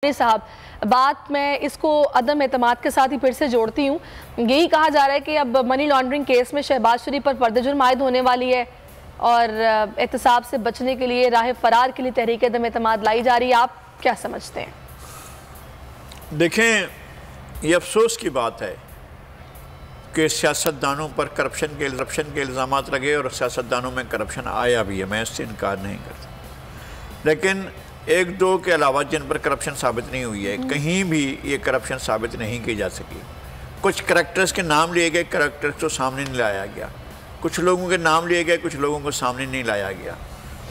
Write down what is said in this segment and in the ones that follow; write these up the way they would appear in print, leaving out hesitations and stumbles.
صاحب بات میں اس کو عدم اعتماد کے ساتھ ہی پھر سے جوڑتی ہوں. یہی کہا جا رہا ہے کہ اب منی لانڈرنگ کیس میں شہباز شریف پر فرد جرم عائد ہونے والی ہے اور احتساب سے بچنے کے لیے راہ فرار کے لیے تحریک عدم اعتماد لائی جا رہی ہے. آپ کیا سمجھتے ہیں؟ دیکھیں، یہ افسوس کی بات ہے کہ سیاستدانوں پر کرپشن کے الزامات لگے اور سیاستدانوں میں کرپشن آیا بھی ہے، میں اس سے انکار نہیں کرتا. لیکن ایک دو کے علاوہ جن پر کرپشن ثابت نہیں ہوئی ہے، کہیں بھی یہ کرپشن ثابت نہیں کی جا سکی. کچھ کریکٹرز کے نام لیے گئے، کریکٹرز تو سامنے نہیں لایا گیا. کچھ لوگوں کے نام لیے گئے، کچھ لوگوں کو سامنے نہیں لایا گیا،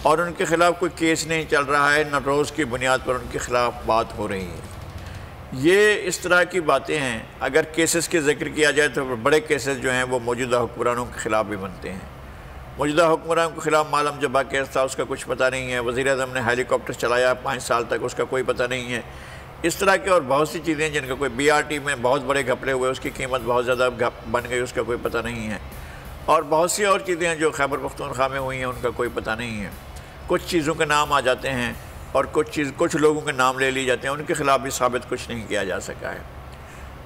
اور ان کے خلاف کوئی کیس نہیں چل رہا ہے، نہ روز کی بنیاد پر ان کے خلاف بات ہو رہی ہے. یہ اس طرح کی باتیں ہیں. اگر کیسز کے ذکر کیا جائے تو بڑے کیسز جو ہیں وہ موجودہ حکمرانوں کے خلاف بھی بنتے ہیں. موجودہ حکمرانوں کے خلاف معلم جبا کیس تھا، اس کا کچھ پتہ نہیں ہے. وزیر اعظم نے ہیلی کاپٹر چلایا 5 سال تک، اس کا کوئی پتہ نہیں ہے. اس طرح کے اور بہت سی چیزیں جن کا کوئی BRT میں بہت بڑے گھپلے ہوئے، اس کی قیمت بہت زیادہ بن گئی، اس کا کوئی پتہ نہیں ہے. اور بہت سی اور چیزیں ہیں جو خیبر پختونخوا میں ہوئی ہیں، ان کا کوئی پتہ نہیں ہے. کچھ چیزوں کے نام آ جاتے ہیں اور کچھ لوگوں کے نام لے لیے جاتے ہیں، ان کے خلاف بھی ثابت کچھ نہیں کیا جا سکا ہے.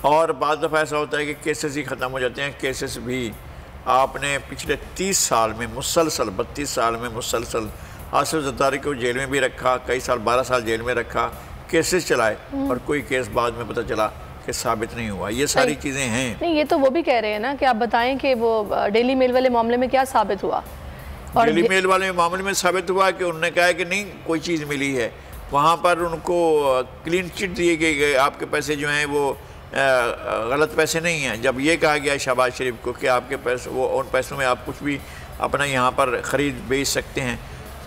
اور بعض دفعہ ایسا ہوتا ہے کہ کیسز ہی ختم ہو جاتے ہیں. کیسز بھی آپ نے پچھلے 30 سال میں مسلسل 32 سال میں مسلسل آصف زرداری کو جیل میں بھی رکھا، کئی سال 12 سال جیل میں رکھا، کیسز چلائے، اور کوئی کیس بعد میں پتہ چلا کہ ثابت نہیں ہوا. یہ ساری چیزیں ہیں. نہیں، یہ تو وہ بھی کہہ رہے ہیں نا کہ آپ بتائیں کہ وہ ڈیلی میل والے معاملے میں کیا ثابت ہوا. ڈیلی میل والے معاملے میں ثابت ہوا کہ انہوں نے کہا کہ نہیں کوئی چیز ملی ہے. وہاں پر ان کو کلین چٹ دیے گئے، آپ کے پیسے جو ہیں وہ غلط پیسے نہیں ہیں. جب یہ کہا گیا شہباز شریف کو کہ آپ کے پیسے، وہ ان پیسوں میں آپ کچھ بھی اپنا یہاں پر خرید بیچ سکتے ہیں،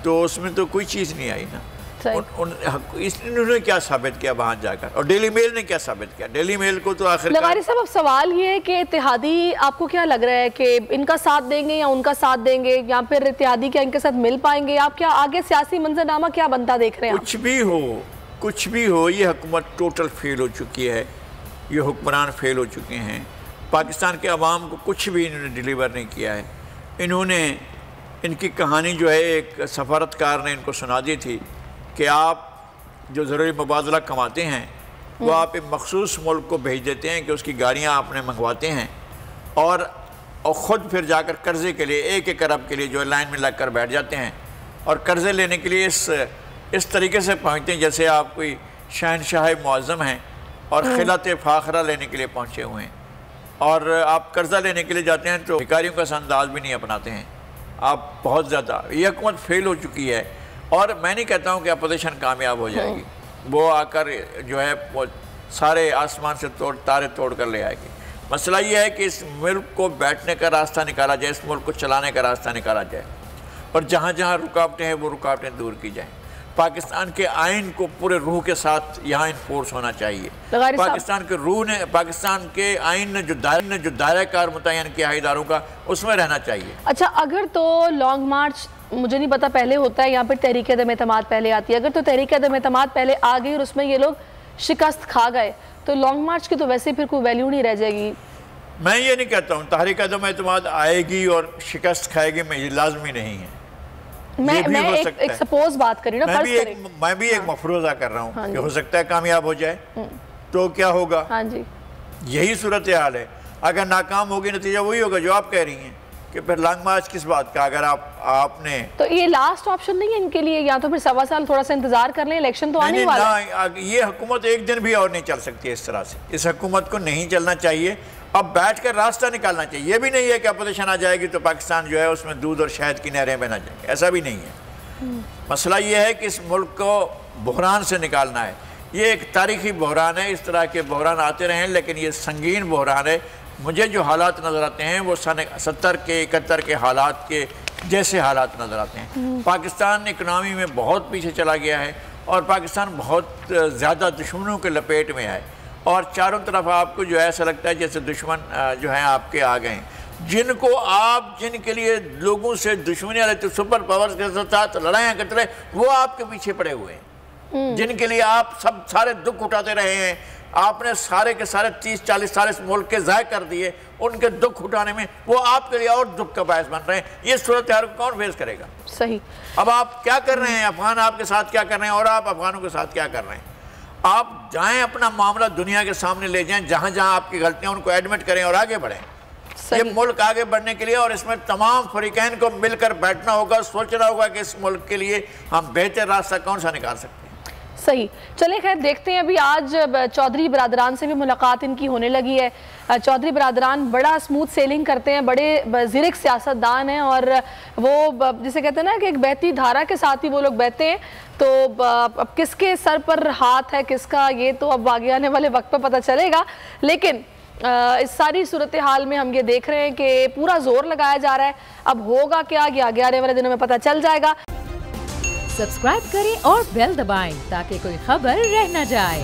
تو اس میں تو کوئی چیز نہیں آئی نا. انہوں نے کیا ثابت کیا وہاں جا کر، اور ڈیلی میل نے کیا ثابت کیا؟ ڈیلی میل کو تو آخر لغاری صاحب اب سوال یہ ہے کہ اتحادی آپ کو کیا لگ رہا ہے کہ ان کا ساتھ دیں گے یا ان کا ساتھ دیں گے، یا پھر اتحادی کیا ان کے ساتھ مل پائیں گے؟ آپ کیا آگے سیاسی منظرنامہ کیا بنتا دیکھ رہے ہیں؟ کچھ بھی ہو یہ حکومت ٹوٹل فیل ہو چکی ہے. یہ حکمران فیل ہو چکے ہیں. پاکستان کے عوام کو کچھ بھی انہوں نے ڈیلیور نہیں کیا ہے. انہوں نے ان کی کہانی جو ہے ایک سفارتکار نے ان کو سنا دی تھی کہ آپ جو ضروری مبادلہ کماتے ہیں وہ آپ ایک مخصوص ملک کو بھیج دیتے ہیں کہ اس کی گاڑیاں آپ نے منگواتے ہیں، اور خود پھر جا کر قرضے کے لیے 1 ارب کے لیے جو لائن میں لگ کر بیٹھ جاتے ہیں، اور قرضے لینے کے لیے اس طریقے سے پہنچتے ہیں جیسے آپ کوئی شہنشاہ معظم ہیں اور خلعت فاخرہ لینے کے لیے پہنچے ہوئے ہیں. اور آپ قرضہ لینے کے لیے جاتے ہیں تو بھکاریوں کا انداز بھی نہیں اپناتے ہیں. آپ بہت زیادہ یہ حکومت فیل ہو چکی ہے. اور میں نہیں کہتا ہوں کہ اپوزیشن کامیاب ہو جائے گی، وہ آ کر جو ہے وہ سارے آسمان سے تارے توڑ کر لے آئے گی. مسئلہ یہ ہے کہ اس ملک کو بیٹھنے کا راستہ نکالا جائے، اس ملک کو چلانے کا راستہ نکالا جائے، اور جہاں جہاں رکاوٹیں ہیں وہ رکاوٹیں دور کی جائیں. پاکستان کے آئین کو پورے روح کے ساتھ یہاں انفورس ہونا چاہیے. پاکستان کے آئین نے جو دائرہ کار متعین کیا ہے اداروں کا، اس میں رہنا چاہیے. اچھا، اگر تو لانگ مارچ مجھے نہیں پتا پہلے ہوتا ہے یا پھر تحریک عدم اعتماد پہلے آتی ہے، اگر تو تحریک عدم اعتماد پہلے آ گئی اور اس میں یہ لوگ شکست کھا گئے تو لانگ مارچ کی تو ویسے پھر کوئی ویلیو نہیں رہ جائے گی. میں یہ نہیں کہتا ہوں تحریک عدم اعتماد آئے گی اور شکست کھائے گی، یہ لازمی نہیں ہے. میں ایک سپوز بات کر رہی ہوں، میں بھی ایک مفروضہ کر رہا ہوں کہ ہو سکتا ہے کامیاب ہو جائے تو کیا ہوگا. یہی صورتحال ہے. اگر ناکام ہوگی نتیجہ وہی ہوگا جو آپ کہہ رہی ہیں کہ پھر لانگ مارچ کس بات کا. اگر آپ نے تو یہ لاسٹ آپشن نہیں ہے ان کے لیے، یا تو پھر 1.25 سال تھوڑا سا انتظار کر لیں، الیکشن تو آنے والا ہے. یہ حکومت ایک دن بھی اور نہیں چل سکتی اس طرح سے. اس حکومت کو نہیں چلنا چاہیے. اب بیٹھ کر راستہ نکالنا چاہیے. یہ بھی نہیں ہے کہ اپوزیشن آ جائے گی تو پاکستان جو ہے اس میں دودھ اور شہد کی نہریں بہنا جائیں گی، ایسا بھی نہیں ہے. مسئلہ یہ ہے کہ اس ملک کو بحران سے نکالنا ہے. یہ ایک تاریخی بحران ہے. اس طرح کے بحران آتے رہیں، لیکن یہ سنگین بحران ہے. مجھے جو حالات نظر آتے ہیں وہ سن 70 کے 71 کے حالات کے جیسے حالات نظر آتے ہیں. پاکستان اکنامی میں بہت پیچھے چلا گیا ہے، اور پاکستان بہت زیادہ دشمنوں کے لپیٹ میں ہے، اور چاروں طرف آپ کو جو ایسا لگتا ہے جیسے دشمن جو ہیں آپ کے آ گئے ہیں، جن کے لیے لوگوں سے دشمنی والے تو سپر پاورز کے ساتھ لڑائیاں کرتے رہے، وہ آپ کے پیچھے پڑے ہوئے ہیں. جن کے لیے آپ سارے دکھ اٹھاتے رہے ہیں، آپ نے سارے کے سارے 30-40 سال اس ملک کے ضائع کر دیے، ان کے دکھ اٹھانے میں وہ آپ کے لیے اور دکھ کا باعث بن رہے ہیں. یہ صورتحال کو کون فیس کرے گا؟ صحیح. اب آپ کیا کر رہے ہیں؟ افغان آپ کے ساتھ کیا کر رہے ہیں اور آپ افغانوں کے ساتھ کیا کر رہے ہیں؟ آپ جائیں اپنا معاملہ دنیا کے سامنے لے جائیں، جہاں جہاں آپ کی غلطیاں ان کو ایڈمٹ کریں اور آگے بڑھیں۔ یہ ملک آگے بڑھنے کے لیے، اور اس میں تمام فریقین کو مل کر بیٹھنا ہوگا، سوچنا ہوگا کہ اس ملک کے لیے ہم بہتر راستہ کون سا نکال سکتے ہیں۔ صحیح، چلیں خیر دیکھتے ہیں۔ ابھی آج چودھری برادران سے بھی ملاقات ان کی ہونے لگی ہے۔ چودھری برادران بڑا سموتھ سیلنگ کرتے ہیں، بڑے زرک سیاستدان ہیں، اور وہ جسے کہتے ہیں نا کہ ایک بہتی دھارا کے ساتھ ہی وہ لوگ بہتے ہیں۔ تو اب کس کے سر پر ہاتھ ہے کس کا، یہ تو اب آگے آنے والے وقت پہ پتہ چلے گا، لیکن اس ساری صورتحال میں ہم یہ دیکھ رہے ہیں کہ پورا زور لگایا جا رہا ہے۔ اب ہوگا کیا، یہ آگے آنے والے دنوں میں پتہ چل جائے گا۔ سبسکرائب کریں اور بیل دبائیں تاکہ کوئی خبر رہ نہ جائے۔